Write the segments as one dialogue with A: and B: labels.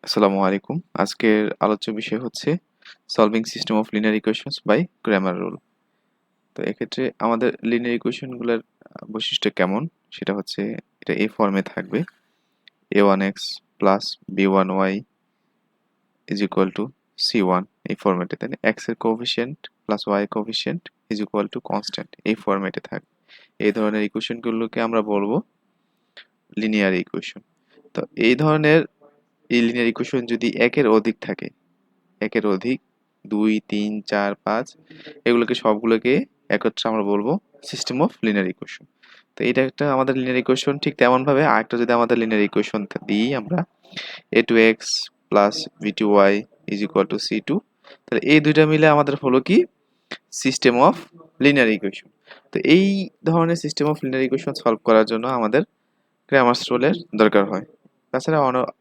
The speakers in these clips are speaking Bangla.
A: আসসালামু আলাইকুম। আজকের আলোচ্য বিষয় হচ্ছে solving system of linear equations by Cramer rule. তো এক্ষেত্রে আমাদের লিনিয়ার ইকুয়েশনগুলোর বৈশিষ্ট্য কেমন সেটা হচ্ছে এটা এই ফর্মে থাকবে a1x plus b1y is equal two c1 এই ফরম্যাটে, তাই না? x এর কোএফিসিয়েন্ট প্লাস y এর coefficient is equal to constant এই ফরম্যাটে থাকবে। এই ধরনের ইকুয়েশনগুলোকে আমরা বলবো লিনিয়ার ইকুয়েশন। তো এই ধরনের লিনিয়ার ইকুয়েশন যদি একের অধিক থাকে, একের অধিক ২, ৩, ৪, ৫ এগুলোকে সবগুলোকে একত্রে আমরা বলবো সিস্টেম অফ লিনিয়ার ইকুয়েশন। তো এটা একটা আমাদের লিনিয়ার ইকুয়েশন। ঠিক তেমনভাবে আরেকটা যদি আমাদের লিনিয়ার ইকুয়েশন দিই আমরা a2x plus b2y is equal two c2, তাহলে এই দুইটা মিলে আমাদের হলো কি সিস্টেম অফ লিনিয়ার ইকুয়েশন। তো এই ধরনের system of linear equation solve করার জন্য আমাদের ক্র্যামারস রুলের দরকার হয়। তাছাড়া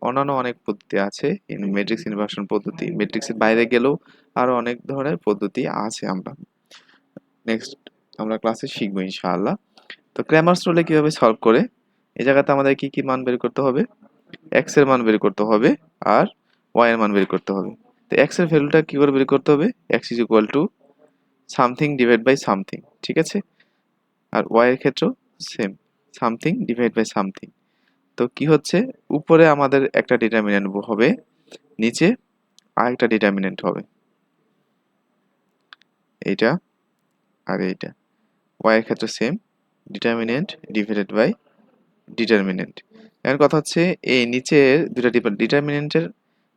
A: অন্যান্য অনেক পদ্ধতি আছে, ম্যাট্রিক্স ইনভার্সন পদ্ধতি, ম্যাট্রিক্সের বাইরে গেলেও আরো অনেক ধরনের পদ্ধতি আছে। আমরা নেক্সট আমরা ক্লাসে শিখবো ইনশাআল্লাহ। তো ক্র্যামারস রুলে কিভাবে সলভ করে, এই জায়গাতে আমাদের কি কি মান বের করতে হবে? এক্স এর মান বের করতে হবে আর ওয়াই এর মান বের করতে হবে। তো এক্স এর ভ্যালুটা কি করে বের করতে হবে? X is equal to something divide by something, ঠিক আছে? আর ওয়াই এর ক্ষেত্রেও same, something divide by something. তো কি হচ্ছে, উপরে আমাদের একটা ডিটারমিন্যান্ট হবে, নিচে আরেকটা ডিটারমিন্যান্ট হবে, এইটা আর এইটা। y এর ক্ষেত্রে same, determinant divided by determinant. এর কথা হচ্ছে এই নিচের দুটা ডিটারমিন্যান্টের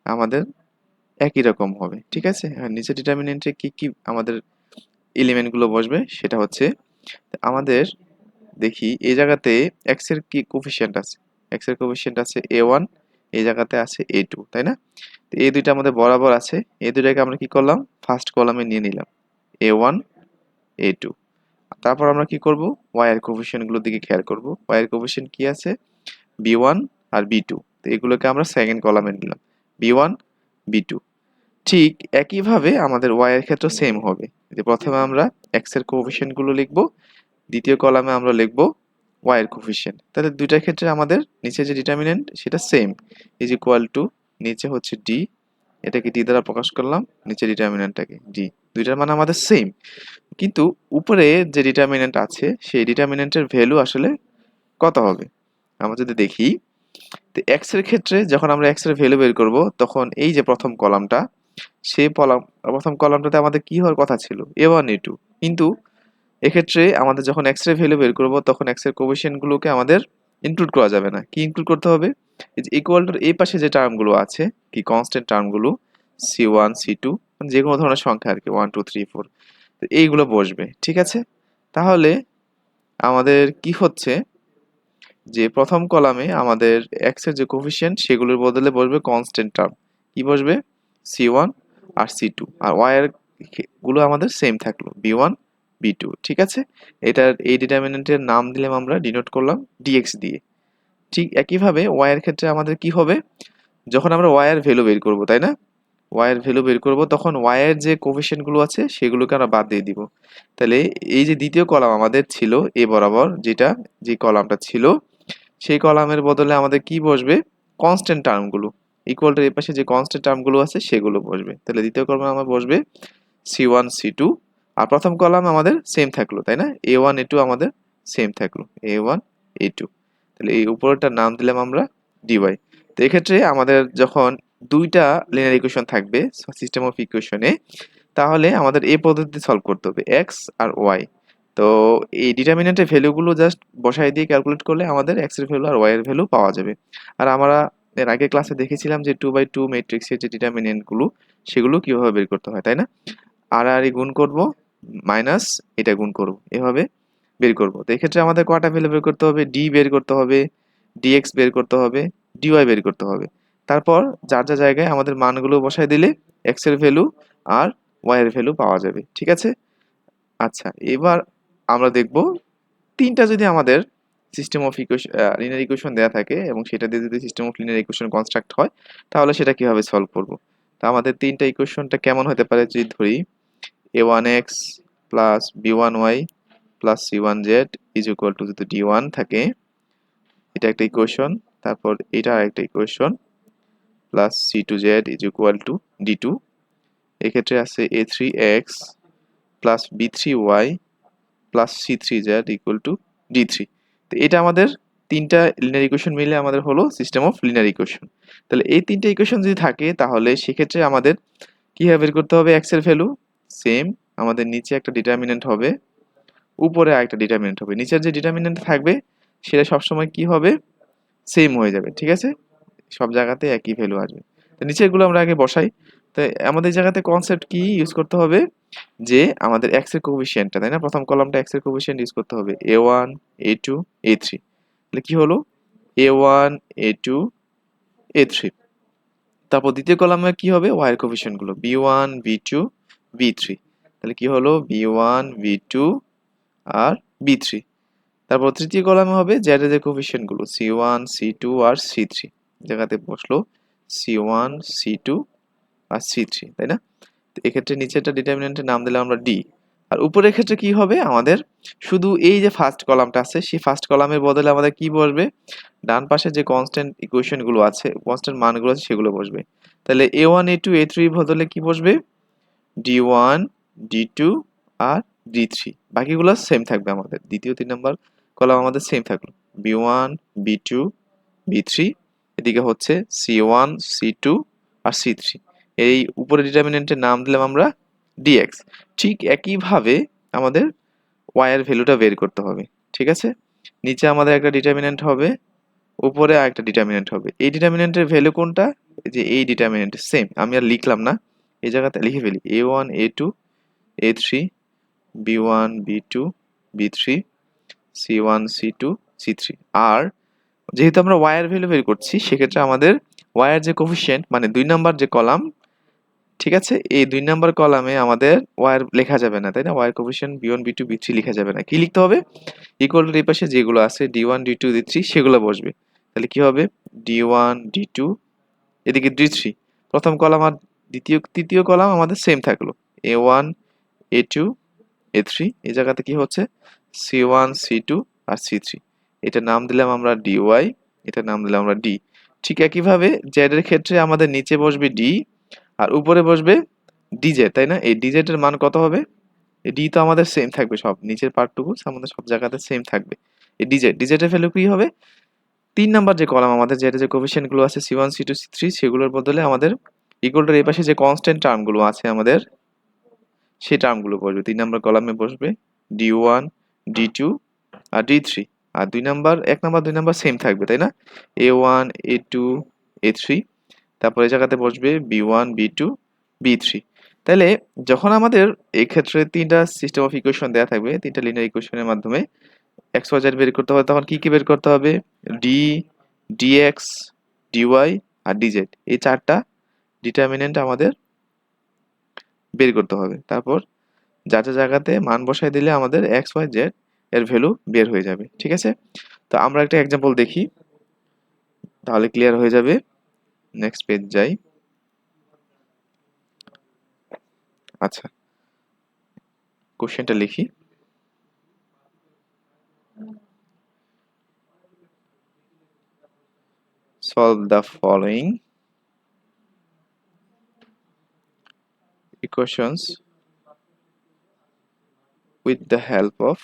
A: আমাদের একই রকম হবে, ঠিক আছে? আর নিচের ডিটারমিন্যান্টে কি কি আমাদের এলিমেন্ট গুলো বসবে সেটা হচ্ছে আমাদের দেখি এই জায়গাতে x এর কি কোএফিসিয়েন্ট আছে? x এর কোএফিসিয়েন্ট আছে a1, এই জায়গাতে আছে a2, তাই না? তো এই দুইটা আমাদের বরাবর আছে, এই দুইটাকে আমরা কি করলাম ফার্স্ট কলামে নিয়ে নিলাম a1 a2। তারপর আমরা কি করব, y এর কোএফিসিয়েন্ট গুলোর দিকে খেয়াল করব। y এর কোএফিসিয়েন্ট কি আছে? b1 আর b2। তো এগুলোকে আমরা সেকেন্ড কলামে নিলাম b1 b2। ঠিক একইভাবে আমাদের y এর ক্ষেত্রে সেম হবে, যে প্রথমে আমরা x এর কোএফিসিয়েন্ট গুলো লিখব, দ্বিতীয় কলামে আমরা লিখব y এর কোএফিসিয়েন্ট। তাহলে দুইটার ক্ষেত্রে আমাদের নিচে যে ডিটারমিন্যান্ট সেটা সেম, ইজ ইকুয়াল টু নিচে হচ্ছে d, এটাকে d দ্বারা প্রকাশ করলাম, নিচে ডিটারমিন্যান্টটাকে d। দুইটার মানে আমাদের সেম, কিন্তু উপরে যে ডিটারমিন্যান্ট আছে সেই ডিটারমিন্যান্টের ভ্যালু আসলে কত হবে আমরা যদি দেখি। তো x এর ক্ষেত্রে যখন আমরা x এর ভ্যালু বের করব তখন এই যে প্রথম কলামটা, সেই প্রথম কলামটাতে আমাদের কি হওয়ার কথা ছিল a1 a2, কিন্তু এক্ষেত্রে আমাদের যখন x এর ভ্যালু বের করব তখন x এর কোএফিসিয়েন্ট গুলোকে আমাদের ইনক্লুড করা যাবে না। কি ইনক্লুড করতে হবে? এই যে ইকুয়াল টুর এই পাশে যে টার্মগুলো আছে, কি কনস্ট্যান্ট টার্মগুলো c1 c2, যে কোনো ধরনের সংখ্যা আর কি 1 2 3 4, তো এইগুলো বসবে, ঠিক আছে? তাহলে আমাদের কি হচ্ছে যে প্রথম কলামে আমাদের x এর যে কোএফিসিয়েন্ট সেগুলোর বদলে বসবে কনস্ট্যান্ট টার্ম, কি বসবে c1 আর c2, আর y এর গুলো আমাদের সেম থাকলো b1 b2, ঠিক আছে? এটার এই ডিটারমিন্যান্টের নাম দিলাম আমরা, ডিনোট করলাম dx দিয়ে। ঠিক একইভাবে y এর ক্ষেত্রে আমাদের কি হবে, যখন আমরা y এর ভ্যালু বের করব, তাই না? y এর ভ্যালু বের করব তখন y এর যে কোএফিসিয়েন্ট গুলো আছে সেগুলোকে আমরা বাদ দিয়ে দিব। তাহলে এই যে দ্বিতীয় কলাম আমাদের ছিল a বরাবর, যেটা যে কলামটা ছিল সেই কলামের বদলে আমাদের কি বসবে, কনস্ট্যান্ট টার্মগুলো, ইকুয়াল টু এর পাশে যে কনস্ট্যান্ট টার্মগুলো আছে সেগুলো বসবে। তাহলে দ্বিতীয় কলামে আমার বসবে c1 c2, আর প্রথম কলাম আমাদের সেম থাকলো, তাই না? a1 a2 আমাদের সেম থাকলো a1 a2। তাহলে এই উপরেরটার নাম দিলাম আমরা dy। তো এক্ষেত্রে আমাদের যখন দুইটা লিনিয়ার ইকুয়েশন থাকবে সিস্টেম অফ ইকুয়েশনে, তাহলে আমাদের এই পদ্ধতিতে সলভ করতে হবে x আর y। তো এই ডিটারমিন্যান্টের ভ্যালুগুলো জাস্ট বসাই দিয়ে ক্যালকুলেট করলে আমাদের x এর ভ্যালু আর y এর ভ্যালু পাওয়া যাবে। আর আমরা এর আগের ক্লাসে দেখেছিলাম যে 2/2 ম্যাট্রিক্সের যে ডিটারমিন্যান্ট গুলো সেগুলো কিভাবে বের করতে হয়, তাই না? আর গুণ করব মাইনাস এটা গুণ করব, এভাবে বের করব। তো এক্ষেত্রে আমাদের কয়টা ভ্যালু বের করতে হবে? d বের করতে হবে, dx বের করতে হবে, dy বের করতে হবে। তারপর যার যা জায়গায় আমাদের মানগুলো বসাই দিলে x এর ভ্যালু আর y এর ভ্যালু পাওয়া যাবে, ঠিক আছে? আচ্ছা, এবার আমরা দেখব তিনটা যদি আমাদের system of equation linear equation দেয়া থাকে এবং সেটা দিয়ে যদি system of linear equation construct হয়, তাহলে সেটা কিভাবে সলভ করব। তো আমাদের তিনটা ইকুয়েশনটা কেমন হতে পারে যদি ধরি a1x plus b1y plus c1z is equal two, যদি d1 থাকে, এটা একটা ইকুয়েশন, তারপর এটা আরেকটা equation, plus C2Z is equal two D2। এক্ষেত্রে আছে A3X plus B3Y plus C3Z equal to D3। তো এটা আমাদের তিনটা লিনিয়ার ইকুয়েশন মিলে আমাদের হলো সিস্টেম অফ লিনিয়ার ইকুয়েশন। তাহলে এই তিনটা ইকুয়েশন যদি থাকে তাহলে সেক্ষেত্রে আমাদের কিভাবে বের করতে হবে এক্স এর ভ্যালু? সেম, আমাদের নিচে একটা ডিটারমিনেন্ট হবে, উপরে আরেকটা ডিটারমিনেন্ট হবে। নিচের যে ডিটারমিনেন্ট থাকবে সেটা সবসময় কি হবে? সেম হয়ে যাবে, ঠিক আছে? সব জায়গাতে একই ভ্যালু আসবে। তো নিচেরগুলো আমরা আগে বসাই। তো আমাদের জায়গাতে কনসেপ্ট কি ইউজ করতে হবে? যে আমাদের এক্স এর কোএফিসিয়েন্টটা, তাই না? প্রথম কলামটা এক্স এর কোএফিসিয়েন্ট ইউজ করতে হবে a1 a2 a3। তাহলে কি হলো? a1 a2 a3। তারপর দ্বিতীয় কলামে কি হবে? y এর কোএফিসিয়েন্ট গুলো b1 b2 b3। তাহলে কি হলো? b1 b2 আর b3। তারপর তৃতীয় কলামে হবে z এর কোএফিসিয়েন্ট গুলো c1 c2 আর c3। জায়গাতে বসলো c1 c2 আর c3, তাই না? তো এক্ষেত্রে নিচেরটা ডিটারমিনেন্টের নাম দিলাম আমরা d। আর উপরের ক্ষেত্রে কি হবে? আমাদের শুধু এই যে ফার্স্ট কলামটা আছে সেই ফার্স্ট কলামের বদলে আমাদের কি বসবে? ডান পাশে যে কনস্ট্যান্ট ইকুয়েশন গুলো আছে, কনস্ট্যান্ট মানগুলো আছে সেগুলো বসবে। তাহলে a1 a2 a3 বদলে কি বসবে? d1 d2 আর d3। বাকিগুলো সেম থাকবে আমাদের। দ্বিতীয় 3 নাম্বার কলাম আমাদের সেম থাকলো b1 b2 b3। এদিকে হচ্ছে c1 c2 আর c3। এই উপরে ডিটারমিনেন্টের নাম দিলাম আমরা dx। ঠিক একইভাবে আমাদের y এর ভ্যালুটা বের করতে হবে, ঠিক আছে? নিচে আমাদের একটা ডিটারমিনেন্ট হবে, উপরে আরেকটা ডিটারমিনেন্ট হবে। এই ডিটারমিনেন্টের ভ্যালু কোনটা? এই যে এই ডিটারমিনেন্ট সেম, আমি আর লিখলাম না, এই জায়গাতে লিখে ফেলি a1 a2 a3 b1 b2 b3 c1 c2 c3। আর যেহেতু আমরা y এর ভ্যালু বের করছি সেক্ষেত্রে আমাদের y এর যে কোএফিসিয়েন্ট মানে 2 নাম্বার যে কলাম, ঠিক আছে? এই 2 নাম্বার কলামে আমাদের y এর লেখা যাবে না, তাই না? y এর কোএফিসিয়েন্ট b1 b2 b3 লেখা যাবে না। কি লিখতে হবে? ইকুয়াল টু এর পাশে যেগুলো আছে d1 d2 d3 সেগুলো বসবে। তাহলে কি হবে? d1 d2 এদিকে d3। প্রথম কলাম আর তৃতীয় কলাম আমাদের সেম থাকলো a1 a2 a3। এই জায়গাতে কি হচ্ছে? c1 c2 আর c3। এটা নাম দিলাম আমরা dy, এটা নাম দিলাম আমরা d। ঠিক একইভাবে z এর ক্ষেত্রে আমাদের নিচে বসবে d আর উপরে বসবে dz, তাই না? এই dz এর মান কত হবে? এই d তো আমাদের সেম থাকবে, সব নিচের পার্টটুকু আমাদের সব জায়গাতে সেম থাকবে। এই dz এর ভ্যালু কি হবে? 3 নাম্বার যে কলাম আমাদের z এর যে কোএফিসিয়েন্ট গুলো আছে c1 c2 c3 সেগুলোর বদলে আমাদের ইকুয়াল টু এর পাশে যে কনস্ট্যান্ট টার্ম গুলো আছে আমাদের সেই টার্মগুলো বসবে। 3 নাম্বার কলামে বসবে d1 d2 আর d3। আর 2 নাম্বার 1 নাম্বার 2 নাম্বার সেম থাকবে, তাই না? a1 a2 a3। তারপর এই জায়গাতে বসবে b1 b2 b3। তাহলে যখন আমাদের এই ক্ষেত্রে তিনটা সিস্টেম অফ ইকুয়েশন দেয়া থাকবে, তিনটা লিনিয়ার ইকুয়েশনের মাধ্যমে x y z বের করতে হবে, তখন কি কি বের করতে হবে? d dx dy আর dz। এই চারটা ডিটারমিনেন্ট আমাদের বের করতে হবে। তারপর যার যার জায়গাতে মান বসায় দিলে আমাদের এক্স ওয়াই জেড এর ভ্যালু বের হয়ে যাবে, ঠিক আছে? তো আমরা একটা এক্সাম্পল দেখি, তাহলে ক্লিয়ার হয়ে যাবে। নেক্সট পেজ যাই। আচ্ছা, কোশ্চেনটা লিখি। Solve the following equations with the help of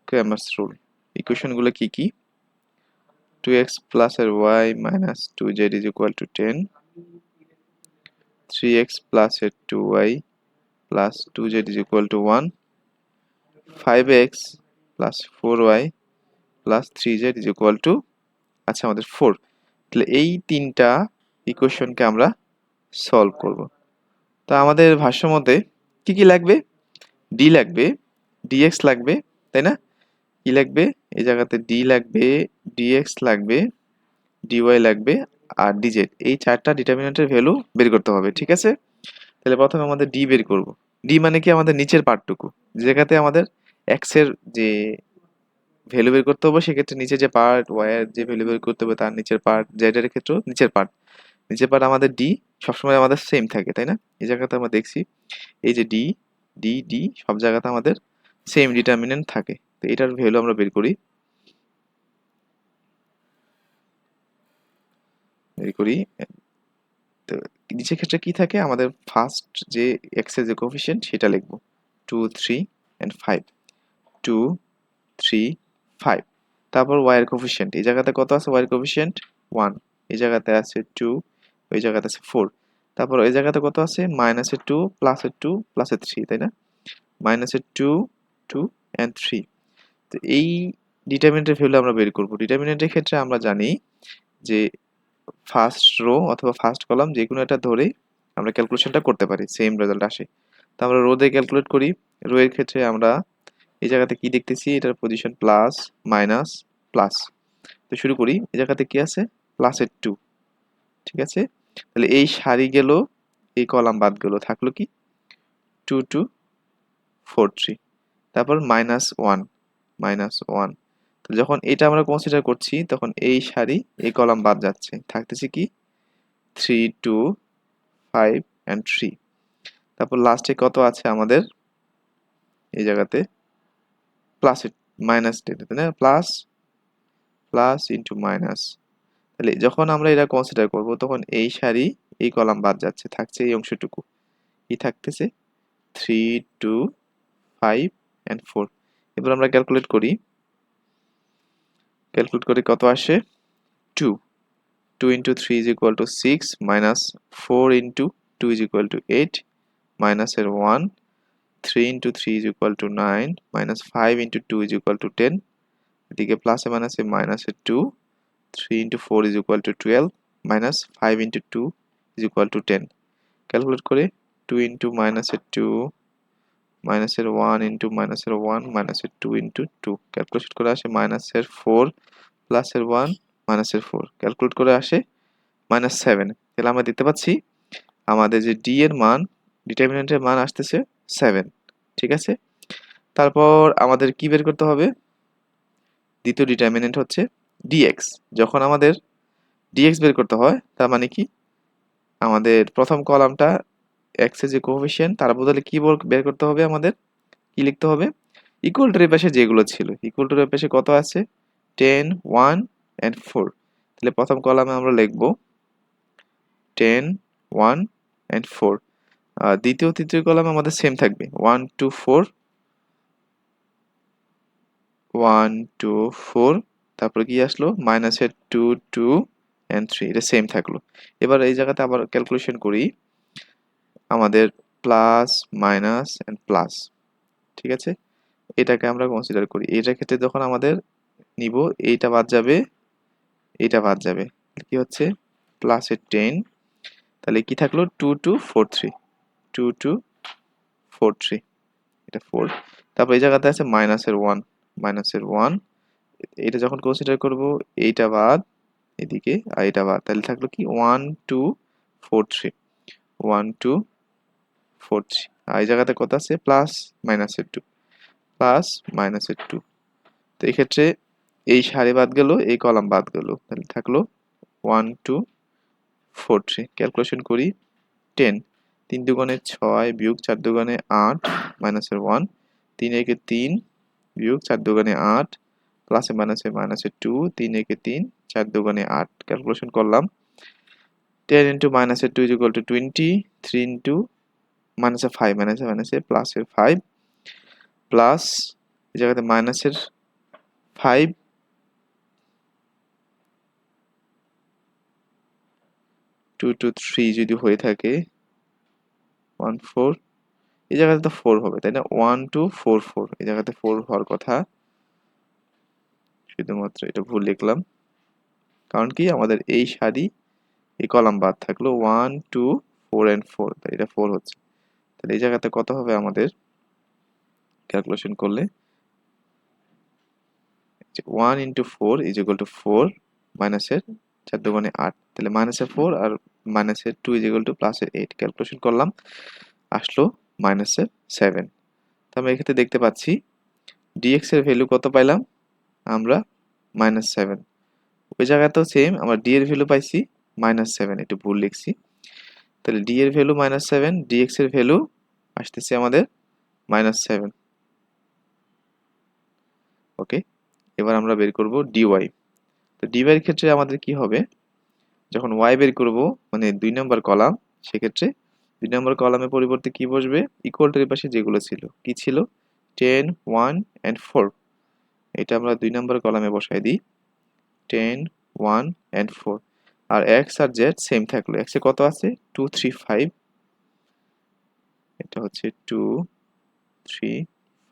A: Cramer's rule. Equation গুলো কি কি? 2x plus y minus 2z is equal to 10, 3x plus 2y plus 2z is equal to 1, 5x plus 4y plus 3z is equal to আচ্ছা আমাদের 4। তাহলে এই তিনটা ইকুয়েশনকে আমরা সলভ করব। তো আমাদের ভাষ্য মতে কি কি লাগবে? d লাগবে, dx লাগবে, তাই না? কি লাগবে? এই জায়গাতে d লাগবে, dx লাগবে, dy লাগবে আর dz। এই চারটা ডিটারমিনেন্টের ভ্যালু বের করতে হবে, ঠিক আছে? তাহলে প্রথমে আমাদের d বের করব। d মানে কি? আমাদের নিচের পার্টটুকু, যে জায়গাতে আমাদের x এর যে ভ্যালু বের করতে হবে সেক্ষেত্রে নিচে যে পার্ট, y এর যে ভ্যালু বের করতে হবে তার নিচের পার্ট, z এর ক্ষেত্রেও নিচের পার্ট। নিচের পার্ট আমাদের d সবসময় আমাদের সেম থাকে, তাই না? এই জায়গাতে আমরা দেখছি এই যে d d d সব জায়গাতে আমাদের সেম ডিটারমিনেন্ট থাকে। তো এটার ভ্যালু আমরা বের করি। বের করি। তো নিচের ক্ষেত্রে কি থাকে, আমাদের ফার্স্ট যে x এর যে কোএফিসিয়েন্ট সেটা লিখব 2 3 and 5 2 3 5। তারপর y এর কোএফিসিয়েন্ট, এই জায়গাতে কত আছে, y এর কোএফিসিয়েন্ট 1, এই জায়গাতে আছে 2, ওই জায়গাতে আছে 4। তারপর এই জায়গাতে কত আছে, মাইনাসের 2 প্লাসের 2 প্লাসের 3, তাই না, মাইনাসের 2 2 and 3। তো এই ডিটারমিনেন্টের ভ্যালু আমরা বের করব। ডিটারমিনেন্টের ক্ষেত্রে আমরা জানি যে ফার্স্ট রো অথবা ফার্স্ট কলাম যে কোনো একটা ধরে আমরা ক্যালকুলেশনটা করতে পারি, সেম রেজাল্ট আসে। তো আমরা রো দিয়ে ক্যালকুলেট করি। রো এর ক্ষেত্রে আমরা এই জায়গাতে কি দেখতেছি, এটার পজিশন প্লাস মাইনাস প্লাস। তো শুরু করি, এই জায়গাতে কি আছে, প্লাসের 2, ঠিক আছে। তাহলে এই সারি গেল, এই কলাম বাদ গেল, থাকলো কি 2 2 4 3। তারপর মাইনাস 1 মাইনাস 1। তো যখন এটা আমরা কনসিডার করছি তখন এই সারি এই কলাম বাদ যাচ্ছে, থাকতেছে কি 3 2 5 and 3। তারপর লাস্টে কত আছে আমাদের, এই জায়গাতে প্লাস মাইনাস 10, তাই না, প্লাস প্লাস ইন্টু মাইনাস। তাহলে যখন আমরা এটা কনসিডার করব তখন এই সারি এই কলাম বাদ যাচ্ছে, থাকছে এই অংশটুকু, কি থাকতেছে 3 2 5 and 4। এবার আমরা ক্যালকুলেট করি, ক্যালকুলেট করে কত আসে 2 2 into 3 is equal to 6 minus 4 into 2 is equal to 8 minus এর 1 3 into 3 is equal to 9 minus 5 into 2 is equal to 10। এদিকে প্লাসে মাইনাসে মাইনাসে 2 3 into 4 is equal to 12 minus 5 into 2 is equal to 10। Calculate করে 2 into মাইনাসের 2 মাইনাসের 1 into মাইনাসের 1 মাইনাসের 2 into 2, ক্যালকুলেট করে আসে মাইনাসের 4 প্লাসের 1 মাইনাসের 4, ক্যালকুলেট করে আসে মাইনাস 7। তাহলে আমরা দেখতে পাচ্ছি আমাদের যে ডি এর মান, ডিটারমিনেন্টের মান আসতেছে 7, ঠিক আছে। তারপর আমাদের কি বের করতে হবে, দ্বিতীয় ডিটারমিনেন্ট হচ্ছে ডিএক্স। যখন আমাদের ডিএক্স বের করতে হয় তার মানে কি, আমাদের প্রথম কলামটা এক্স এর যে কোএফিসিয়েন্ট তার বদলে কি বের করতে হবে, আমাদের কি লিখতে হবে, ইকুয়াল টু এর পাশে যেগুলো ছিল, ইকুয়াল টু এর পাশে কত আছে 10 1 and 4। তাহলে প্রথম কলামে আমরা লিখব 10 1 and 4। দ্বিতীয় তৃতীয় কলামে আমাদের সেম থাকবে 1 2 4 1 2 4। তারপর কি আসলো মাইনাসের 2 2 and 3, এটা সেম থাকলো। এবার এই জায়গাতে আবার ক্যালকুলেশন করি, আমাদের প্লাস মাইনাস এন্ড প্লাস, ঠিক আছে। এটাকে আমরা কনসিডার করি, এটার ক্ষেত্রে যখন আমাদের নিব এইটা বাদ যাবে, এইটা বাদ যাবে, কি হচ্ছে প্লাসের 10। তাহলে কি থাকলো 2 2 4 3 2 2 4 3, এটা 4। তারপর এই জায়গাতে আছে মাইনাসের 1 মাইনাসের 1, এটা যখন কনসিডার করব এইটা বাদ এদিকে আর এটা বাদ, তাহলে থাকলো কি 1 2 4 3 1 2 4 3। আর এই জায়গাতে কত আছে প্লাস মাইনাসের 2 প্লাস মাইনাসের 2। তো এই ক্ষেত্রে এই সারি বাদ গেল, এই কলাম বাদ গেল, তাহলে থাকলো 1 2 4 3। ক্যালকুলেশন করি 10 3 দুগুণে 6 বিয়োগ 4 দুগুণে 8 মাইনাসের 1 3 একে 3 বিয়োগ 4 দুগুণে 8 প্লাসে মাইনাসে মাইনাসে 2 3 একে 3 4 দুগুণে 8। ক্যালকুলেশন করলাম 10 into মাইনাসের 2 is equal to 20 3 into মাইনাসের 5 মাইনাসে প্লাসের 5 প্লাস এই জায়গাতে মাইনাসের 5 2 2 3 যদি হয়ে থাকে 1 4, এই জায়গাতে তো 4 হবে তাই না, 1 2 4 4, এই জায়গাতে 4 হওয়ার কথা, শুধুমাত্র এটা ভুল লিখলাম, কারণ কি আমাদের এই সারি এই কলাম বাদ থাকলো 1 2 4 and 4, তাই এটা 4 হচ্ছে। তাহলে এই জায়গাতে কত হবে আমাদের ক্যালকুলেশন করলে 1 into 4 is equal to 4 মাইনাসের 4 দুগুণে 8, তাহলে মাইনাসের 4 আর মাইনাসের 2 is equal to প্লাসের 8। ক্যালকুলেশন করলাম আসলো মাইনাসের 7। তো আমরা এক্ষেত্রে দেখতে পাচ্ছি dx এর ভ্যালু কত পাইলাম আমরা -7। ওই জায়গাতেও সেম আমরা d এর ভ্যালু পাইছি -7, একটু ভুল লিখছি। তাহলে d এর ভ্যালু -7, dx এর ভ্যালু আসতেছে আমাদের -7। ওকে, এবার আমরা বের করব dy। তো dy এর ক্ষেত্রে আমাদের কি হবে, যখন y বের করব মানে 2 নম্বর কলাম, সেক্ষেত্রে 2 নম্বর কলামের পরিবর্তে কি বসবে, ইকুয়াল টু এর পাশে যেগুলো ছিল, কি ছিল 10 1 and 4, এটা আমরা 2 নম্বর কলামে বসাই দিই 10 1 and 4। আর x আর z সেম থাকলো, x এ কত আছে 2 3 5, এটা হচ্ছে 2 3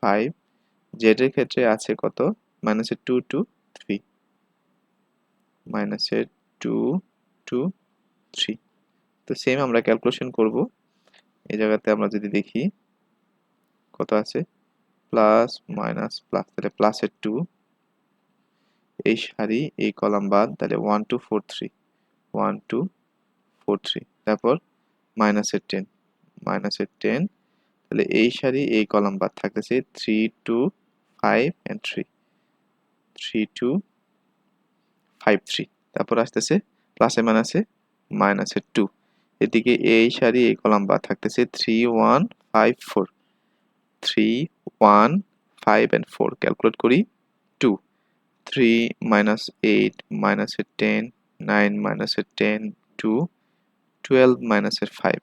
A: 5, z এর ক্ষেত্রে আছে কত মাইনাসের 2 2 3, মাইনাসের 2 2 3। তো সেম আমরা ক্যালকুলেশন করব, এই জায়গাতে আমরা যদি দেখি কত আছে প্লাস মাইনাস প্লাস, তাহলে প্লাসের 2, এই সারি এই কলাম বাদ, তাহলে 1 2 4 3 1 2 4 3, তারপর মাইনাসের 10 মাইনাসের 10, তাহলে এই সারি এই কলাম বাদ থাকতেছে 3 2 5 and 3 3 2 5 3, তারপর আসতেছে প্লাসে মাইনাসে মাইনাসের 2, এদিকে এই সারি এই কলাম বাদ থাকতেছে 3 1 5 4 3 1 5 and 4, ক্যালকুলেট করি 2 3 minus 8 minus 10 9 minus 10 2 12 minus 5,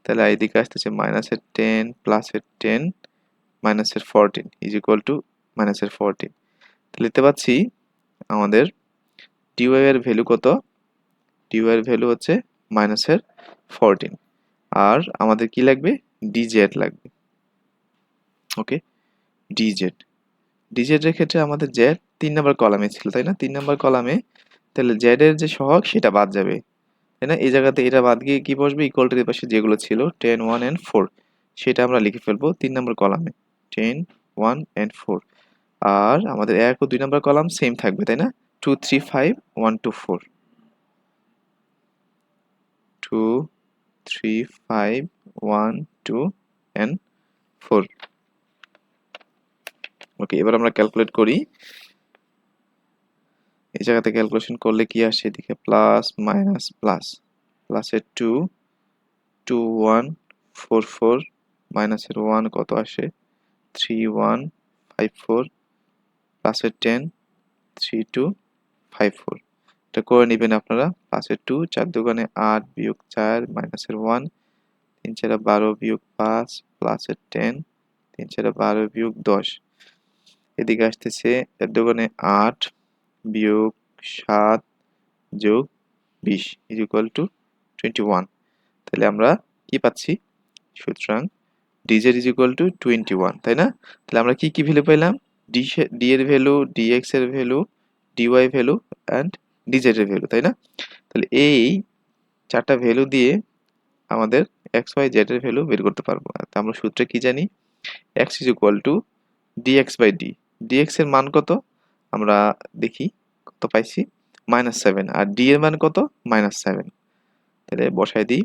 A: তাহলে এইদিকে আসতেছে minus 10 plus 10 minus 14 is equal to minus 14। তাহলে লিখতে পাচ্ছি আমাদের dy এর ভ্যালু কত, dy এর ভ্যালু হচ্ছে minus 14, আর আমাদের কি লাগবে dz লাগবে। ওকে, dz dz এর ক্ষেত্রে আমাদের z 3 নম্বর কলামে ছিল, তাই না, 3 নম্বর কলামে, তাহলে z এর যে সহগ সেটা বাদ যাবে, তাই না, এই জায়গাতে এটা বাদ গিয়ে কি বসবে ইকুয়াল টু এর পাশে যেগুলো ছিল 10 1 and 4, সেটা আমরা লিখে ফেলবো 3 নম্বর কলামে 10 1 and 4। আর আমাদের 1 ও 2 নম্বর কলাম সেম থাকবে, তাই না, 2 3 5 1 2 4 2 3 5 1 2 and 4। ওকে, এবার আমরা ক্যালকুলেট করি, এই জায়গাতে ক্যালকুলেশন করলে কি আসে, এদিকে প্লাস মাইনাস প্লাস, প্লাসের 2 2 1 4 4, মাইনাসের 1 কত আসে 3 1 5 4, প্লাসের 10 3 2 5 4, এটা করে নেবেন আপনারা। প্লাসের 2 4 দুগুণে 8 বিয়োগ 4 মাইনাসের 1 3 4 12 বিয়োগ 5 প্লাসের 10 3 4 12 বিয়োগ 10, এদিকে আসতেছে 4 দুগুণে 8 বিয়োগ 7 যোগ 20 is equal to 21। তাহলে আমরা কি পাচ্ছি, সুতরাং dz is equal to 21, তাই না। তাহলে আমরা কি কি ভ্যালু পেলাম, d এর ভ্যালু, dx এর value, dy value and dz এর ভ্যালু, তাই না। তাহলে এই চারটা ভ্যালু দিয়ে আমাদের x y z এর ভ্যালু বের করতে পারবো। তো আমরা সূত্রে কি জানি, x is equal to dx by d, dx এর মান কত আমরা দেখি কত পাইছি -7, আর d এর মান কত -7, তাহলে বসাই দিই,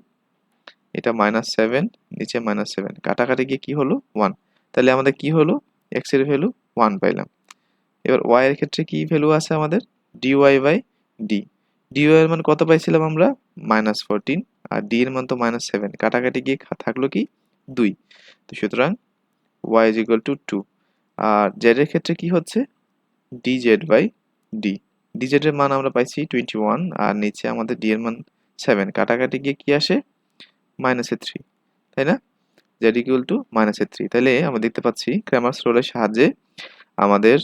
A: এটা -7 নিচে -7, কাটাকাটি গিয়ে কি হলো 1, তাহলে আমাদের কি হলো x এর ভ্যালু 1 পাইলাম। এবার y এর ক্ষেত্রে কি ভ্যালু আছে আমাদের dy by d, dy এর মান কত পাইছিলাম আমরা -14, আর d এর মান তো -7, কাটাকাটি গিয়ে থাকলো কি 2, তো সুতরাং y is equal to 2। R z এর ক্ষেত্রে কি হচ্ছে dz by d, dz এর মান আমরা পাইছি 21, আর নিচে আমাদের d এর মান 7, কাটাকাটি গিয়ে কি আসে -3, তাই না, z equal to -3। তাহলে আমরা দেখতে পাচ্ছি ক্র্যামারস রুলের সাহায্যে আমাদের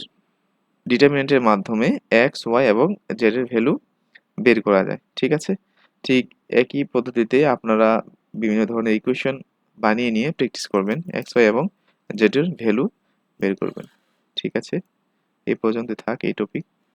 A: ডিটারমিনেন্টের মাধ্যমে x y এবং z এর ভ্যালু বের করা যায়। ঠিক আছে, ঠিক একই পদ্ধতিতে আপনারা বিভিন্ন ধরনের ইকুয়েশন বানিয়ে নিয়ে প্র্যাকটিস করবেন, x y এবং z এর ভ্যালু বের করবেন। ঠিক আছে, এই পর্যন্ত থাক এই টপিক।